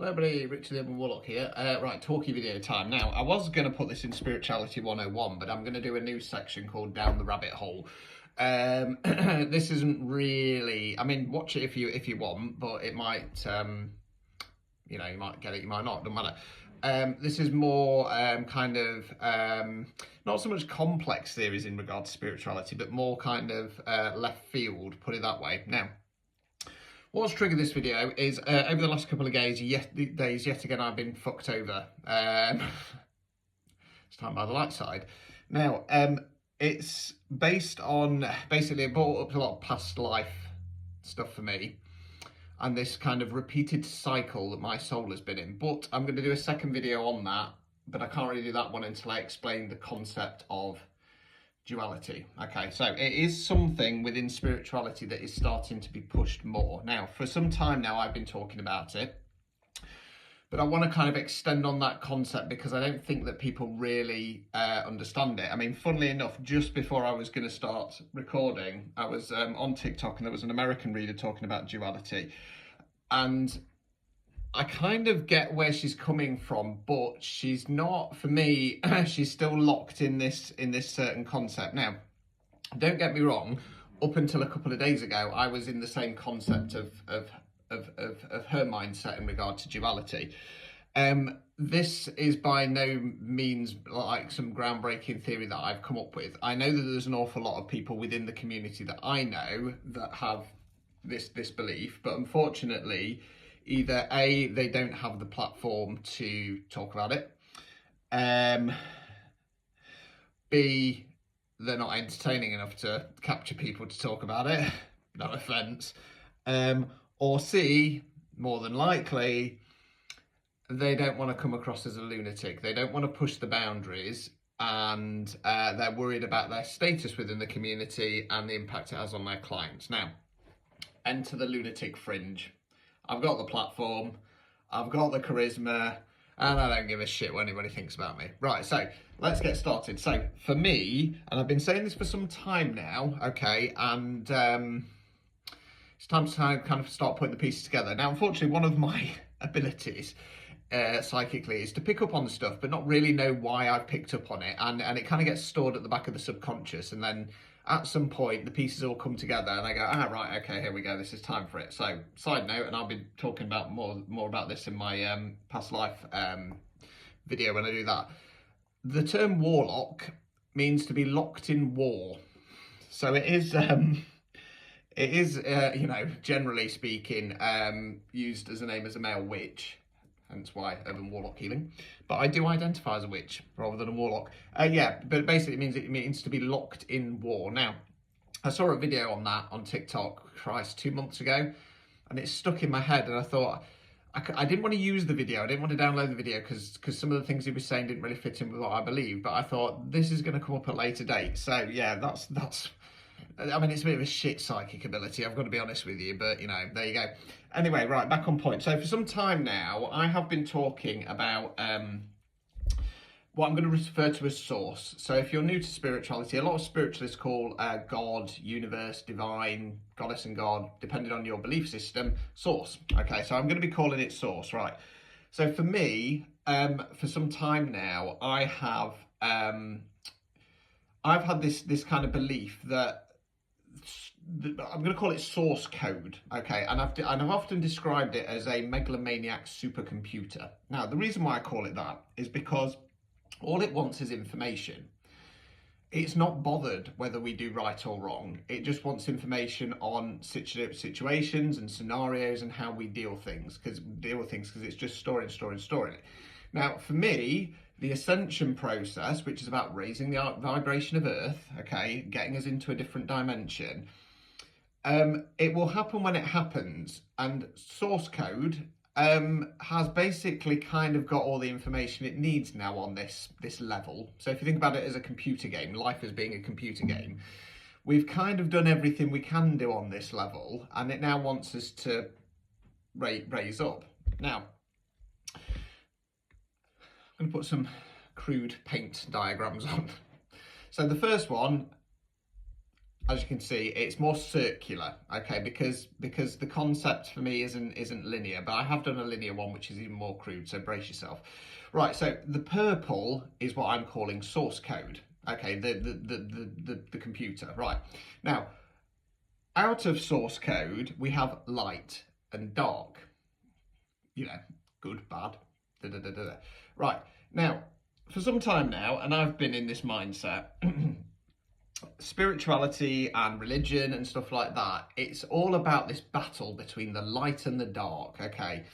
Hello everybody, Richard the Warlock here. Right, talkie video time. Now, I was going to put this in Spirituality 101, but I'm going to do a new section called Down the Rabbit Hole. This isn't really, I mean, watch it if you want, but it might, you know, you might get it, you might not, doesn't matter. This is more not so much complex theories in regard to spirituality, but more kind of left field, put it that way. Now, what's triggered this video is over the last couple of days, yet again, I've been fucked over. It's time by the light side. Now, it's based on, basically it brought up a lot of past life stuff for me and this kind of repeated cycle that my soul has been in. But I'm going to do a second video on that, but I can't really do that one until I explain the concept of duality. Okay, so it is something within spirituality that is starting to be pushed more. Now, for some time now, I've been talking about it, but I want to kind of extend on that concept because I don't think that people really understand it. I mean, funnily enough, just before I was going to start recording, I was on TikTok and there was an American reader talking about duality, and I kind of get where she's coming from, but she's not, for me, she's still locked in this certain concept. Now, don't get me wrong, up until a couple of days ago, I was in the same concept of her mindset in regard to duality. This is by no means like some groundbreaking theory that I've come up with. I know that there's an awful lot of people within the community that I know that have this belief, but unfortunately, either A, they don't have the platform to talk about it, B, they're not entertaining enough to capture people to talk about it, no offence, or C, more than likely, they don't want to come across as a lunatic. They don't want to push the boundaries, and they're worried about their status within the community and the impact it has on their clients. Now, enter the lunatic fringe. I've got the platform, I've got the charisma, and I don't give a shit what anybody thinks about me. Right, so let's get started. So for me, and I've been saying this for some time now, okay, and it's time to kind of start putting the pieces together. Now, unfortunately, one of my abilities psychically is to pick up on stuff, but not really know why I've picked up on it, and it kind of gets stored at the back of the subconscious, and then at some point the pieces all come together and I go, right, okay, here we go, this is time for it. So, side note, and I'll be talking about more about this in my past life video when I do that. The term warlock means to be locked in war. So it is you know, generally speaking, used as a name as a male witch, hence why urban warlock healing. But I do identify as a witch rather than a warlock. Yeah, but basically it means to be locked in war. Now, I saw a video on that on TikTok, Christ, 2 months ago, and it stuck in my head, and I thought, I didn't want to use the video, I didn't want to download the video because some of the things he was saying didn't really fit in with what I believe, but I thought, this is going to come up at a later date. So yeah, that's I mean, it's a bit of a shit psychic ability, I've got to be honest with you, but, you know, there you go. Anyway, right, back on point. So for some time now, I have been talking about what I'm going to refer to as source. So if you're new to spirituality, a lot of spiritualists call God, universe, divine, goddess and God, depending on your belief system, source. Okay, so I'm going to be calling it source, right? So for me, for some time now, I've had this kind of belief that I'm going to call it source code, okay? And I've often described it as a megalomaniac supercomputer. Now, the reason why I call it that is because all it wants is information. It's not bothered whether we do right or wrong. It just wants information on situations and scenarios and how we deal with things because it's just storing it. Now, for me, the Ascension process, which is about raising the vibration of Earth, okay, getting us into a different dimension, it will happen when it happens, and source code has basically kind of got all the information it needs now on this level. So if you think about it as a computer game, life as being a computer game, we've kind of done everything we can do on this level, and it now wants us to raise up. Now, I'm going to put some crude paint diagrams on. So the first one, as you can see, it's more circular, okay, because the concept for me isn't linear, but I have done a linear one which is even more crude, so brace yourself. Right, so the purple is what I'm calling source code, okay, the computer. Right, now out of source code we have light and dark, you know, good, bad, da da da da da. Right, now for some time now, and I've been in this mindset, spirituality and religion and stuff like that, it's all about this battle between the light and the dark, okay?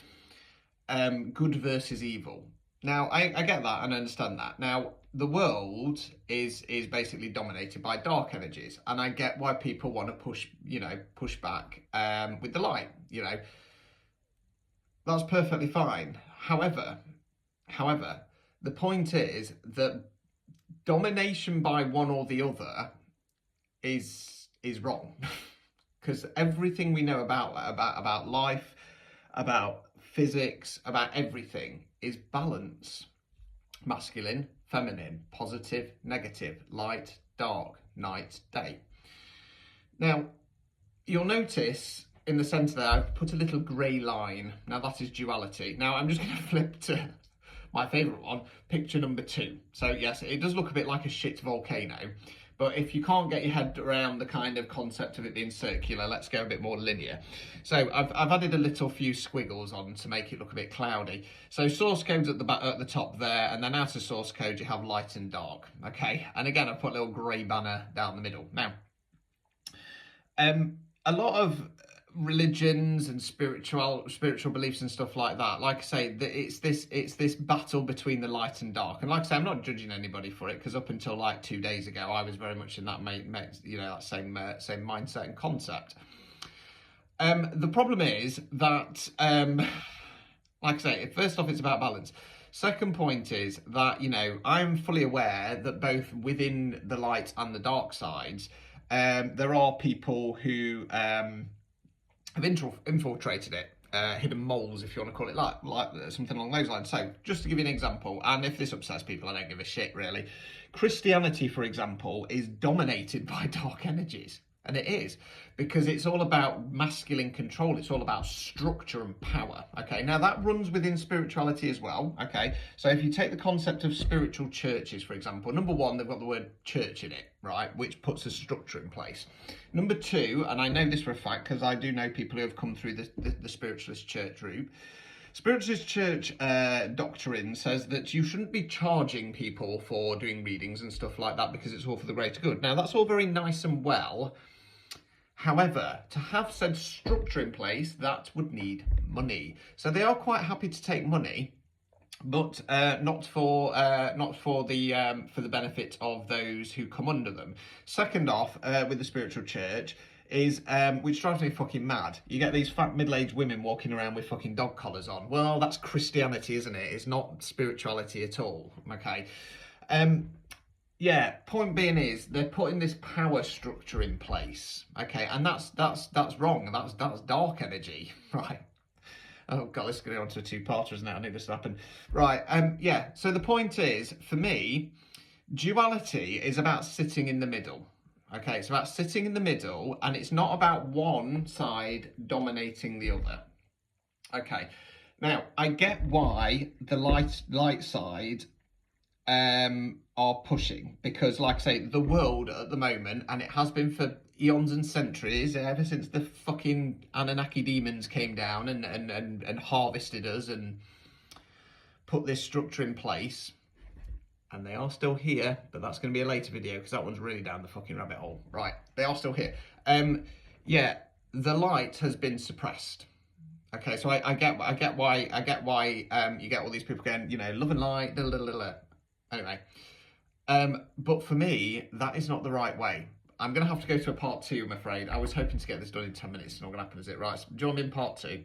Good versus evil. Now, I get that and I understand that. Now, the world is basically dominated by dark energies, and I get why people want to push back with the light, you know. That's perfectly fine. However, the point is that domination by one or the other is wrong, because everything we know about life, about physics, about everything is balance. Masculine, feminine, positive, negative, light, dark, night, day. Now, you'll notice in the centre there, I've put a little grey line. Now that is duality. Now I'm just going to flip to my favourite one, picture number 2. So yes, it does look a bit like a shit volcano, but if you can't get your head around the kind of concept of it being circular, let's go a bit more linear. So I've added a little few squiggles on to make it look a bit cloudy. So source code's at the top there, and then out of source code you have light and dark, okay? And again, I've put a little grey banner down the middle. Now, a lot of religions and spiritual beliefs and stuff like that, like I say, it's this battle between the light and dark. And like I say, I'm not judging anybody for it, because up until like 2 days ago I was very much in that that same mindset and concept. The problem is that like I say, first off, it's about balance. Second point is that, you know, I'm fully aware that both within the light and the dark sides, there are people who have infiltrated it, hidden moles, if you want to call it like something along those lines. So just to give you an example, and if this upsets people, I don't give a shit really. Christianity, for example, is dominated by dark energies. And it is, because it's all about masculine control. It's all about structure and power. Okay, now that runs within spirituality as well. Okay, so if you take the concept of spiritual churches, for example, number 1, they've got the word church in it, right, which puts a structure in place. Number 2, and I know this for a fact because I do know people who have come through the spiritualist church route. Spiritualist church doctrine says that you shouldn't be charging people for doing readings and stuff like that, because it's all for the greater good. Now, that's all very nice and well. However, to have said structure in place, that would need money. So they are quite happy to take money, but not for the benefit of those who come under them. Second off, with the spiritual church, is which drives me fucking mad. You get these fat middle-aged women walking around with fucking dog collars on. Well, that's Christianity, isn't it? It's not spirituality at all. Okay. Yeah, point being is they're putting this power structure in place. Okay, and that's wrong. That's dark energy, right? Oh god, this is going on to a 2-parter, isn't it? I knew this would happen. Right, yeah, so the point is, for me, duality is about sitting in the middle. Okay, it's about sitting in the middle, and it's not about one side dominating the other. Okay, now, I get why the light side are pushing, because like I say, the world at the moment, and it has been for eons and centuries, ever since the fucking Anunnaki demons came down and harvested us and put this structure in place, and they are still here, but that's going to be a later video because that one's really down the fucking rabbit hole. Right, they are still here. Yeah, the light has been suppressed. Okay, so I get why you get all these people going, you know, love and light, da, da, da, da. Anyway, but for me, that is not the right way. I'm going to have to go to a part 2, I'm afraid. I was hoping to get this done in 10 minutes. It's not going to happen, is it? Right, so join me in part 2.